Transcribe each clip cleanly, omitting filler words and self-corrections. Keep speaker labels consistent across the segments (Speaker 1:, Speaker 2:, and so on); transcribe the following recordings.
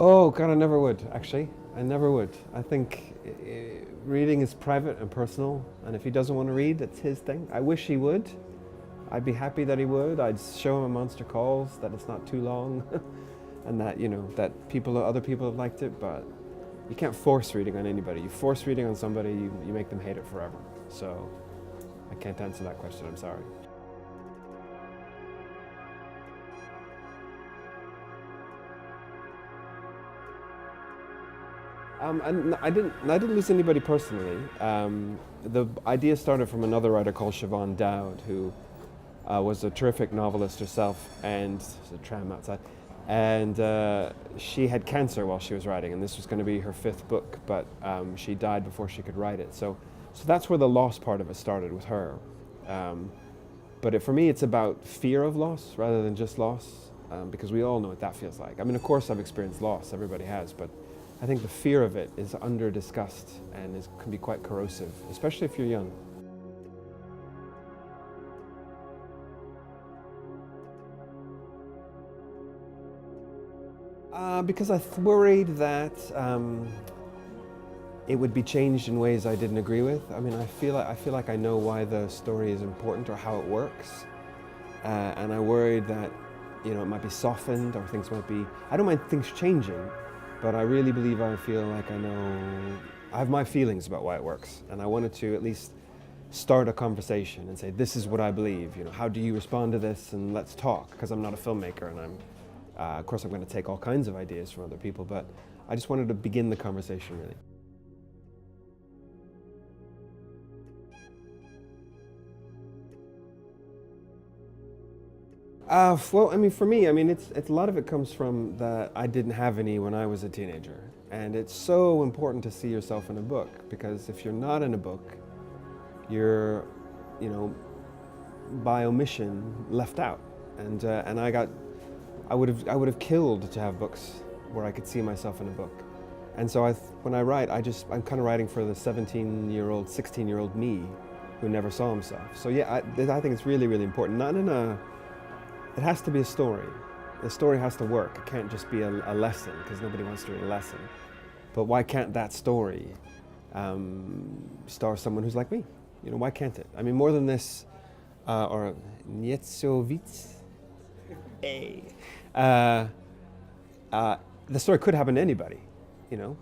Speaker 1: Oh, God, I never would, actually. I never would. I think reading is private and personal, and if he doesn't want to read, that's his thing. I wish he would. I'd be happy that he would. I'd show him a Monster Calls, that it's not too long, and that, that other people have liked it, but you can't force reading on anybody. You force reading on somebody, you make them hate it forever. So I can't answer that question, I'm sorry. I didn't lose anybody personally. The idea started from another writer called Siobhan Dowd, who was a terrific novelist herself, and there's a tram outside. And she had cancer while she was writing, and this was going to be her 5th book, but she died before she could write it. So that's where the loss part of it started with her. But for me, it's about fear of loss rather than just loss, because we all know what that feels like. I mean, of course, I've experienced loss; everybody has, but I think the fear of it is under-discussed and can be quite corrosive, especially if you're young. Because I worried that it would be changed in ways I didn't agree with. I mean, I feel like I know why the story is important or how it works, and I worried that it might be softened or things might be. I don't mind things changing. But I really believe I feel like I have my feelings about why it works, and I wanted to at least start a conversation and say, this is what I believe, how do you respond to this, and let's talk, because I'm not a filmmaker, and of course I'm going to take all kinds of ideas from other people, but I just wanted to begin the conversation, really. Well, I mean, for me, it's a lot of it comes from that I didn't have any when I was a teenager, and it's so important to see yourself in a book, because if you're not in a book, you're, by omission, left out, and I would have killed to have books where I could see myself in a book, and so when I write, I'm kind of writing for the 17-year-old, 16-year-old me, who never saw himself. So yeah, I think it's really, really important. Not in a It has to be a story. The story has to work. It can't just be a lesson, because nobody wants to read a lesson. But why can't that story star someone who's like me? Why can't it? I mean, more than this, or niet zo wit. The story could happen to anybody,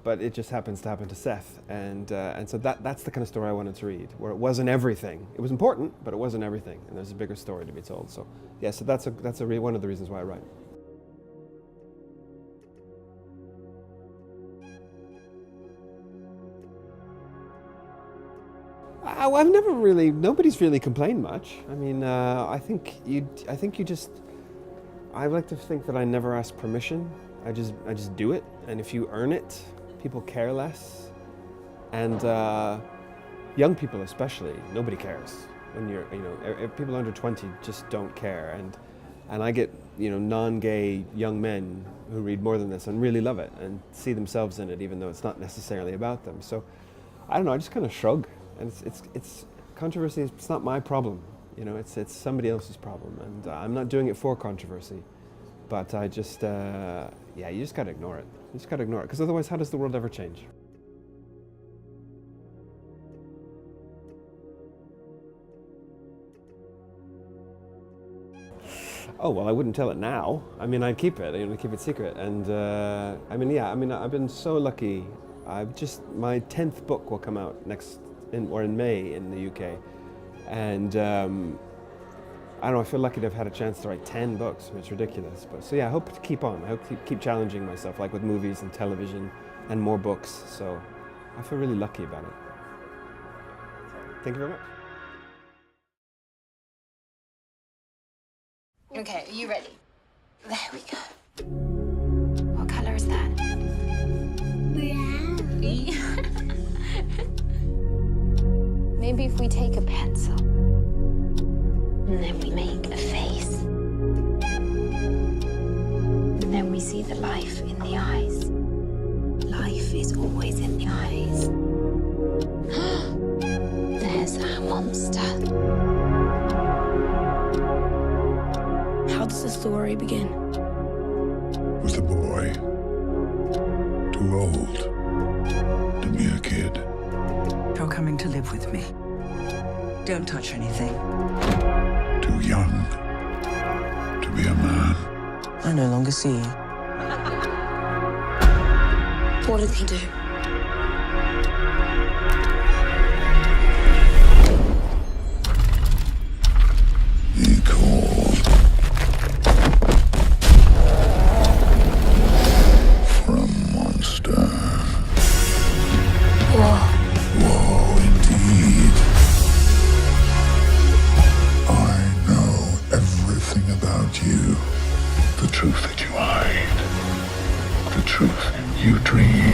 Speaker 1: but it just happens to happen to Seth, and so that's the kind of story I wanted to read, where it wasn't everything. It was important, but it wasn't everything, and there's a bigger story to be told. So yeah, so that's one of the reasons why I write. I've never really. Nobody's really complained much. I mean, I think you just. I like to think that I never ask permission. I just do it, and if you earn it, people care less, and young people especially, nobody cares. When you're, if people under 20 just don't care, and I get, non-gay young men who read more than this and really love it and see themselves in it, even though it's not necessarily about them. So, I don't know. I just kind of shrug, and it's controversy. It's not my problem, It's somebody else's problem, and I'm not doing it for controversy. But I just, you just gotta ignore it. You just gotta ignore it, because otherwise, how does the world ever change? Oh, well, I wouldn't tell it now. I mean, I'd keep it, keep it secret. And I've been so lucky. My 10th book will come out in May in the UK. And I don't know, I feel lucky to have had a chance to write 10 books. I mean, it's ridiculous. But so yeah, I hope to keep on. I hope to keep challenging myself, like with movies and television and more books. So I feel really lucky about it. Thank you very much.
Speaker 2: Okay, are you ready? There we go. What color is that? Brown. Maybe Maybe if we take a pencil and then we make a face. And then we see the life in the eyes. Life is always in the eyes. There's our monster. How does the story begin?
Speaker 3: With a boy, too old to be a kid.
Speaker 4: You're coming to live with me. Don't touch anything.
Speaker 3: Too young to be a man.
Speaker 5: I no longer see you.
Speaker 2: What did he do?
Speaker 3: He called for a monster. Whoa, indeed. I know everything about you. The truth that you hide. The truth you dream.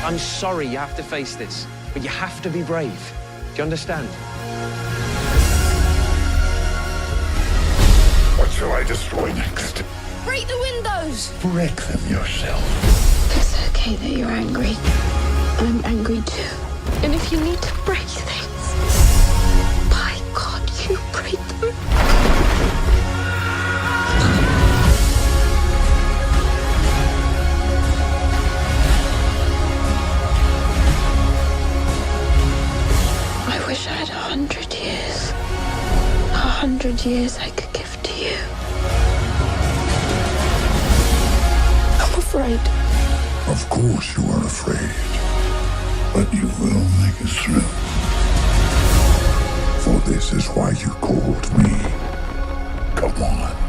Speaker 6: I'm sorry you have to face this, but you have to be brave. Do you understand?
Speaker 3: What shall I destroy next?
Speaker 2: Break the windows!
Speaker 3: Break them yourself.
Speaker 2: It's okay that you're angry. I'm angry too. And if you need to break things, by God, you break them. I wish I had 100 years. 100 years I could give to you. I'm afraid.
Speaker 3: Of course you are afraid. But you will make it through. For this is why you called me. Come on.